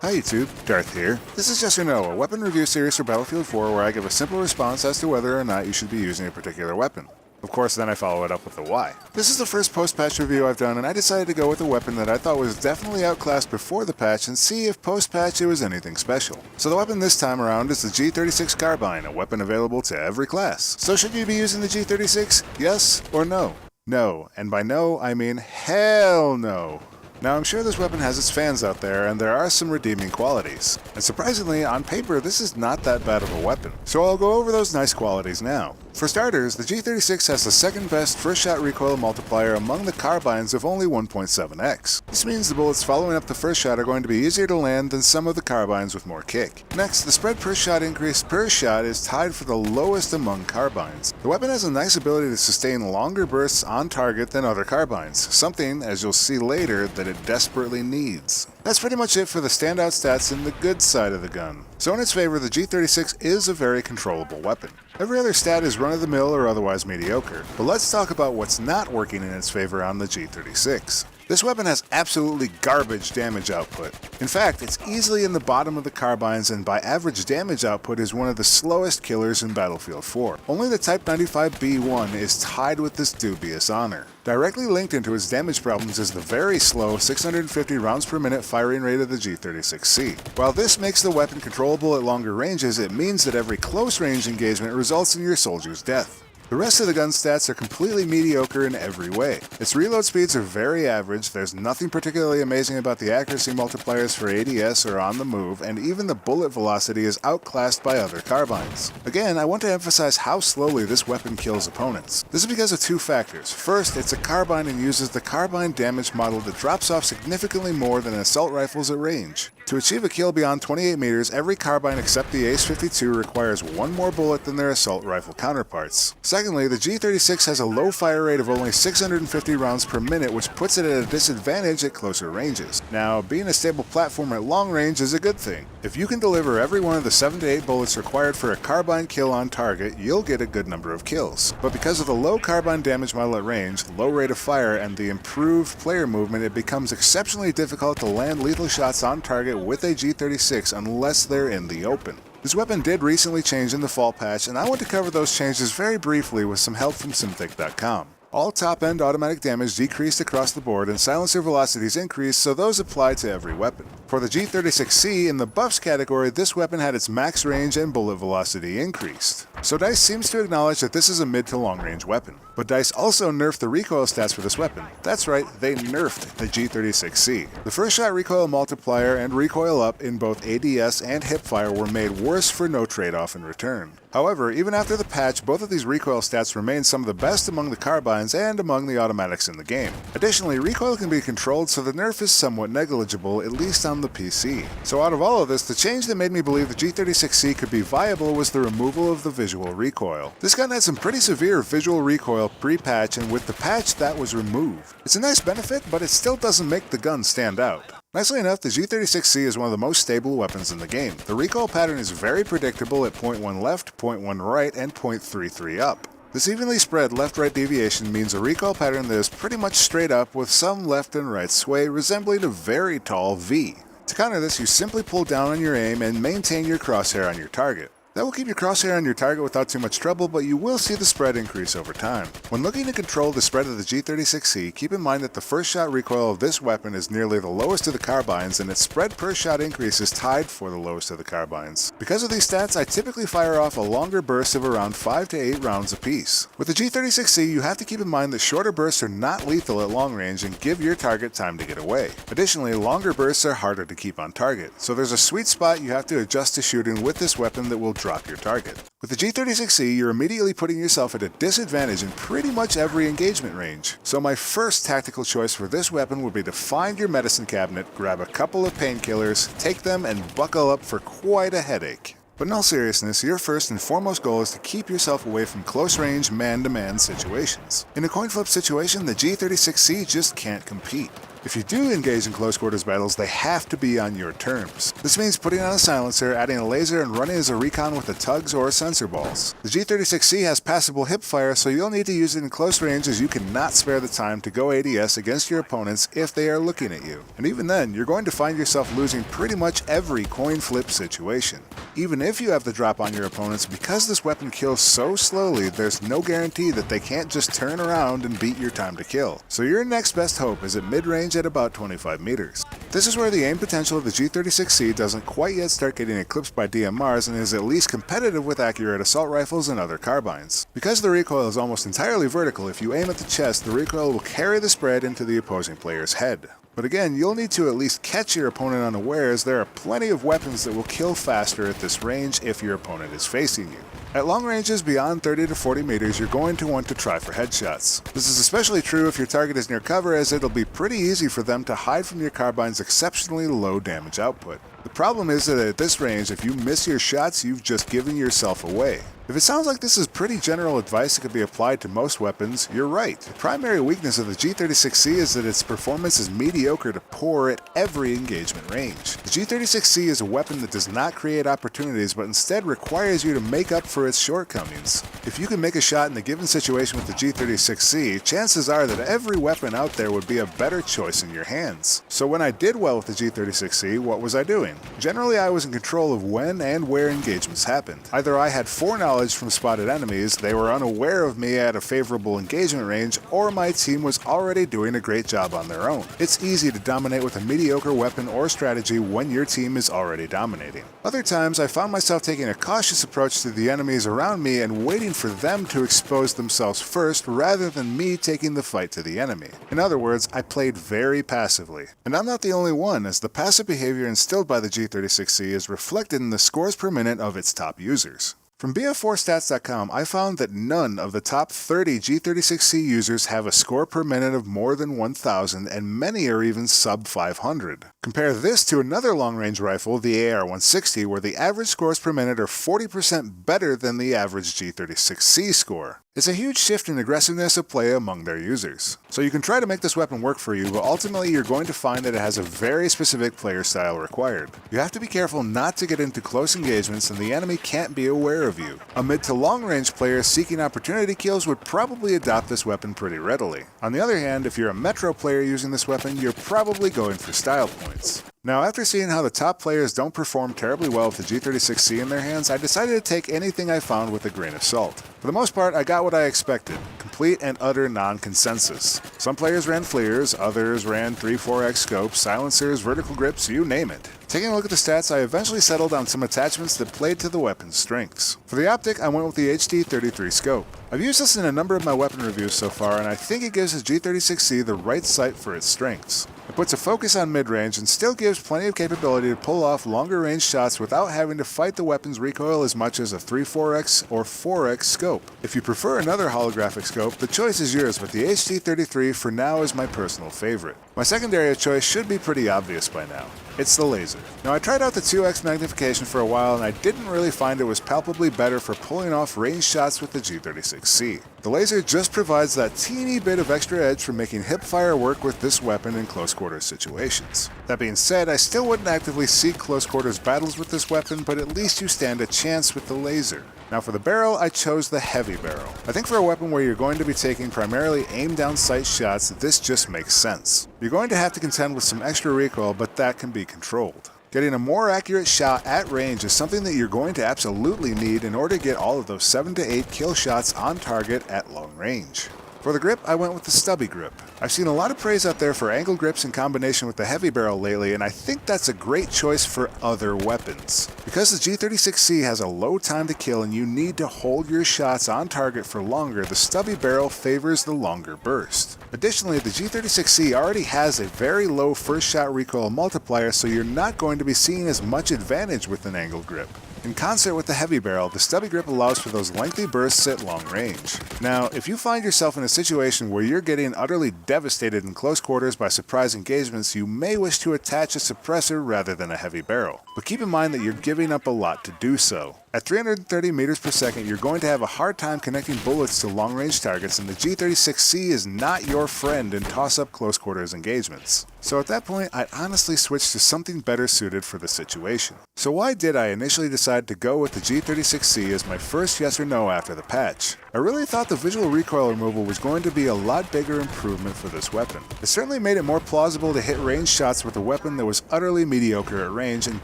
Hi YouTube, Darth here. This is Just a weapon review series for Battlefield 4 where I give a simple response as to whether or not you should be using a particular weapon. Of course, then I follow it up with a why. This is the first post-patch review I've done, and I decided to go with a weapon that I thought was definitely outclassed before the patch and see if post-patch it was anything special. So the weapon this time around is the G36 carbine, a weapon available to every class. So should you be using the G36? Yes or no? No, and by no, I mean hell no. Now, I'm sure this weapon has its fans out there, and there are some redeeming qualities. And surprisingly, on paper, this is not that bad of a weapon. So I'll go over those nice qualities now. For starters, the G36 has the second best first shot recoil multiplier among the carbines of only 1.7x. This means the bullets following up the first shot are going to be easier to land than some of the carbines with more kick. Next, the spread per shot increase per shot is tied for the lowest among carbines. The weapon has a nice ability to sustain longer bursts on target than other carbines, something, as you'll see later, that it desperately needs. That's pretty much it for the standout stats in the good side of the gun. So in its favor, the G36 is a very controllable weapon. Every other stat is run-of-the-mill or otherwise mediocre, but let's talk about what's not working in its favor on the G36. This weapon has absolutely garbage damage output. In fact, it's easily in the bottom of the carbines and by average damage output is one of the slowest killers in Battlefield 4. Only the Type 95B1 is tied with this dubious honor. Directly linked into its damage problems is the very slow 650 rounds per minute firing rate of the G36C. While this makes the weapon controllable at longer ranges, it means that every close range engagement results in your soldier's death. The rest of the gun's stats are completely mediocre in every way. Its reload speeds are very average, there's nothing particularly amazing about the accuracy multipliers for ADS or on the move, and even the bullet velocity is outclassed by other carbines. Again, I want to emphasize how slowly this weapon kills opponents. This is because of two factors. First, it's a carbine and uses the carbine damage model that drops off significantly more than assault rifles at range. To achieve a kill beyond 28 meters, every carbine except the Ace-52 requires one more bullet than their assault rifle counterparts. Secondly, the G36 has a low fire rate of only 650 rounds per minute, which puts it at a disadvantage at closer ranges. Now, being a stable platform at long range is a good thing. If you can deliver every one of the 7 to 8 bullets required for a carbine kill on target, you'll get a good number of kills. But because of the low carbine damage model at range, low rate of fire, and the improved player movement, it becomes exceptionally difficult to land lethal shots on target with a G36 unless they're in the open. This weapon did recently change in the fall patch, and I want to cover those changes very briefly with some help from Simthic.com. All top-end automatic damage decreased across the board and silencer velocities increased, so those apply to every weapon. For the G36C, in the buffs category, this weapon had its max range and bullet velocity increased. So DICE seems to acknowledge that this is a mid to long range weapon. But DICE also nerfed the recoil stats for this weapon. That's right, they nerfed the G36C. The first shot recoil multiplier and recoil up in both ADS and hipfire were made worse for no trade-off in return. However, even after the patch, both of these recoil stats remain some of the best among the carbines and among the automatics in the game. Additionally, recoil can be controlled, so the nerf is somewhat negligible, at least on the PC. So out of all of this, the change that made me believe the G36C could be viable was the removal of the visual recoil. This gun had some pretty severe visual recoil pre-patch, and with the patch that was removed. It's a nice benefit, but it still doesn't make the gun stand out. Nicely enough, the G36C is one of the most stable weapons in the game. The recoil pattern is very predictable at 0.1 left, 0.1 right, and 0.33 up. This evenly spread left-right deviation means a recoil pattern that is pretty much straight up with some left and right sway resembling a very tall V. To counter this, you simply pull down on your aim and maintain your crosshair on your target. That will keep your crosshair on your target without too much trouble, but you will see the spread increase over time. When looking to control the spread of the G36C, keep in mind that the first shot recoil of this weapon is nearly the lowest of the carbines, and its spread per shot increase is tied for the lowest of the carbines. Because of these stats, I typically fire off a longer burst of around 5 to 8 rounds apiece. With the G36C, you have to keep in mind that shorter bursts are not lethal at long range and give your target time to get away. Additionally, longer bursts are harder to keep on target, so there's a sweet spot you have to adjust to shooting with this weapon that will drop your target. With the G36C, you're immediately putting yourself at a disadvantage in pretty much every engagement range. So my first tactical choice for this weapon would be to find your medicine cabinet, grab a couple of painkillers, take them, and buckle up for quite a headache. But in all seriousness, your first and foremost goal is to keep yourself away from close-range, man-to-man situations. In a coin flip situation, the G36C just can't compete. If you do engage in close quarters battles, they have to be on your terms. This means putting on a silencer, adding a laser, and running as a recon with the tugs or sensor balls. The G36C has passable hip fire, so you'll need to use it in close range as you cannot spare the time to go ADS against your opponents if they are looking at you. And even then, you're going to find yourself losing pretty much every coin flip situation. Even if you have the drop on your opponents, because this weapon kills so slowly, there's no guarantee that they can't just turn around and beat your time to kill. So your next best hope is at mid-range at about 25 meters. This is where the aim potential of the G36C doesn't quite yet start getting eclipsed by DMRs and is at least competitive with accurate assault rifles and other carbines. Because the recoil is almost entirely vertical, if you aim at the chest, the recoil will carry the spread into the opposing player's head. But again, you'll need to at least catch your opponent unawares. There are plenty of weapons that will kill faster at this range if your opponent is facing you. At long ranges beyond 30 to 40 meters, you're going to want to try for headshots. This is especially true if your target is near cover, as it'll be pretty easy for them to hide from your carbine's exceptionally low damage output. The problem is that at this range, if you miss your shots, you've just given yourself away. If it sounds like this is pretty general advice that could be applied to most weapons, you're right. The primary weakness of the G36C is that its performance is mediocre to poor at every engagement range. The G36C is a weapon that does not create opportunities, but instead requires you to make up for its shortcomings. If you can make a shot in a given situation with the G36C, chances are that every weapon out there would be a better choice in your hands. So when I did well with the G36C, what was I doing? Generally, I was in control of when and where engagements happened. Either I had foreknowledge from spotted enemies, they were unaware of me at a favorable engagement range, or my team was already doing a great job on their own. It's easy to dominate with a mediocre weapon or strategy when your team is already dominating. Other times, I found myself taking a cautious approach to the enemies around me and waiting for them to expose themselves first rather than me taking the fight to the enemy. In other words, I played very passively. And I'm not the only one, as the passive behavior instilled by the G36C is reflected in the scores per minute of its top users. From BF4stats.com, I found that none of the top 30 G36C users have a score per minute of more than 1,000, and many are even sub 500. Compare this to another long-range rifle, the AR-160, where the average scores per minute are 40% better than the average G36C score. It's a huge shift in aggressiveness of play among their users. So you can try to make this weapon work for you, but ultimately you're going to find that it has a very specific player style required. You have to be careful not to get into close engagements and the enemy can't be aware of you. A mid to long range player seeking opportunity kills would probably adopt this weapon pretty readily. On the other hand, if you're a metro player using this weapon, you're probably going for style points. Now, after seeing how the top players don't perform terribly well with the G36C in their hands, I decided to take anything I found with a grain of salt. For the most part, I got what I expected: complete and utter non-consensus. Some players ran fleers, others ran 3-4x scopes, silencers, vertical grips, you name it. Taking a look at the stats, I eventually settled on some attachments that played to the weapon's strengths. For the optic, I went with the HD33 scope. I've used this in a number of my weapon reviews so far, and I think it gives the G36C the right sight for its strengths. It puts a focus on mid-range and still gives plenty of capability to pull off longer range shots without having to fight the weapon's recoil as much as a 3-4x or 4x scope. If you prefer another holographic scope, the choice is yours, but the HD33 for now is my personal favorite. My secondary choice should be pretty obvious by now. It's the laser. Now, I tried out the 2x magnification for a while and I didn't really find it was palpably better for pulling off range shots with the G36C. The laser just provides that teeny bit of extra edge for making hip fire work with this weapon in close quarters situations. That being said, I still wouldn't actively seek close quarters battles with this weapon, but at least you stand a chance with the laser. Now for the barrel, I chose the heavy barrel. I think for a weapon where you're going to be taking primarily aim down sight shots, this just makes sense. You're going to have to contend with some extra recoil, but that can be controlled. Getting a more accurate shot at range is something that you're going to absolutely need in order to get all of those 7 to 8 kill shots on target at long range. For the grip, I went with the stubby grip. I've seen a lot of praise out there for angle grips in combination with the heavy barrel lately, and I think that's a great choice for other weapons. Because the G36C has a low time to kill and you need to hold your shots on target for longer, the stubby barrel favors the longer burst. Additionally, the G36C already has a very low first shot recoil multiplier, so you're not going to be seeing as much advantage with an angle grip. In concert with the heavy barrel, the stubby grip allows for those lengthy bursts at long range. Now, if you find yourself in a situation where you're getting utterly devastated in close quarters by surprise engagements, you may wish to attach a suppressor rather than a heavy barrel. But keep in mind that you're giving up a lot to do so. At 330 meters per second, you're going to have a hard time connecting bullets to long-range targets, and the G36C is not your friend in toss-up close quarters engagements. So at that point, I'd honestly switch to something better suited for the situation. So why did I initially decide to go with the G36C as my first yes or no after the patch? I really thought the visual recoil removal was going to be a lot bigger improvement for this weapon. It certainly made it more plausible to hit range shots with a weapon that was utterly mediocre at range and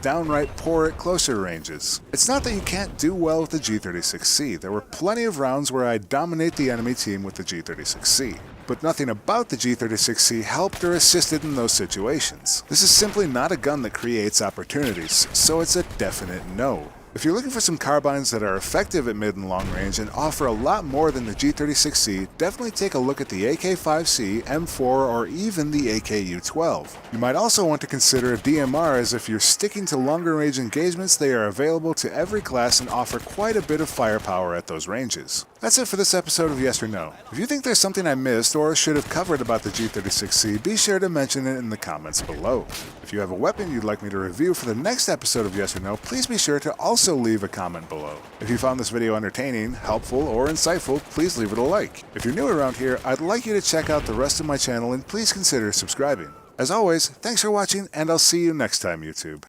downright poor at closer ranges. It's not that you can't do well with the G36C. There were plenty of rounds where I'd dominate the enemy team with the G36C. But nothing about the G36C helped or assisted in those situations. This is simply not a gun that creates opportunities, so it's a definite no. If you're looking for some carbines that are effective at mid and long range and offer a lot more than the G36C, definitely take a look at the AK-5C, M4, or even the AKU-12. You might also want to consider a DMR, as if you're sticking to longer range engagements, they are available to every class and offer quite a bit of firepower at those ranges. That's it for this episode of Yes or No. If you think there's something I missed or should have covered about the G36C, be sure to mention it in the comments below. If you have a weapon you'd like me to review for the next episode of Yes or No, please be sure to also leave a comment below. If you found this video entertaining, helpful, or insightful, please leave it a like. If you're new around here, I'd like you to check out the rest of my channel and please consider subscribing. As always, thanks for watching, and I'll see you next time, YouTube.